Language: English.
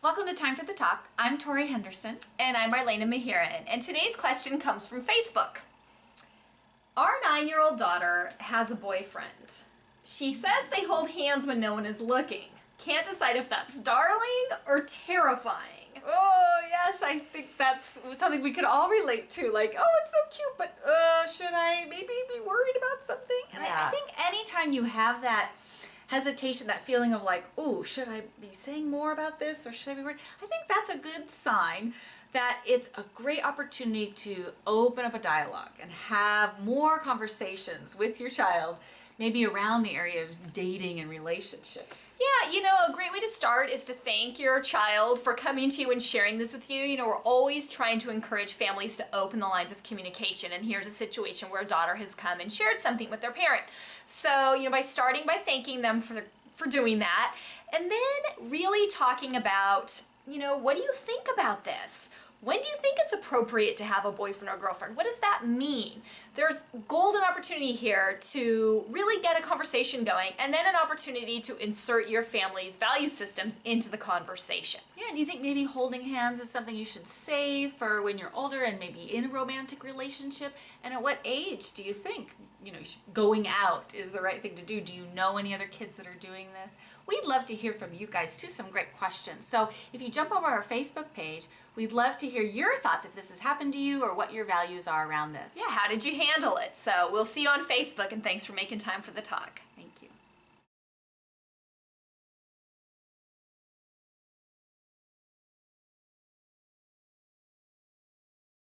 Welcome to Time for the Talk. I'm Tori Henderson. And I'm Marlena Mahiran. And today's question comes from Facebook. Our 9-year-old daughter has a boyfriend. She says they hold hands when no one is looking. Can't decide if that's darling or terrifying. Oh, yes, I think that's something we could all relate to. Like, oh, it's so cute, but should I maybe be worried about something? And I think anytime you have that hesitation, that feeling of like, oh, should I be saying more about this or should I be worried? I think that's a good sign that it's a great opportunity to open up a dialogue and have more conversations with your child, maybe around the area of dating and relationships. Yeah, a great way to start is to thank your child for coming to you and sharing this with you. We're always trying to encourage families to open the lines of communication, and here's a situation where a daughter has come and shared something with their parent. So, by starting by thanking them for doing that, and then really talking about, what do you think about this? When do you think it's appropriate to have a boyfriend or girlfriend? What does that mean? There's golden opportunity here to really get a conversation going, and then an opportunity to insert your family's value systems into the conversation. Yeah, do you think maybe holding hands is something you should save for when you're older and maybe in a romantic relationship? And at what age do you think, going out is the right thing to do? Do you know any other kids that are doing this? We'd love to hear from you guys too, some great questions. So if you jump over our Facebook page, we'd love to hear your thoughts if this has happened to you or what your values are around this. Yeah, how did you handle it? So we'll see you on Facebook, and thanks for making time for the talk.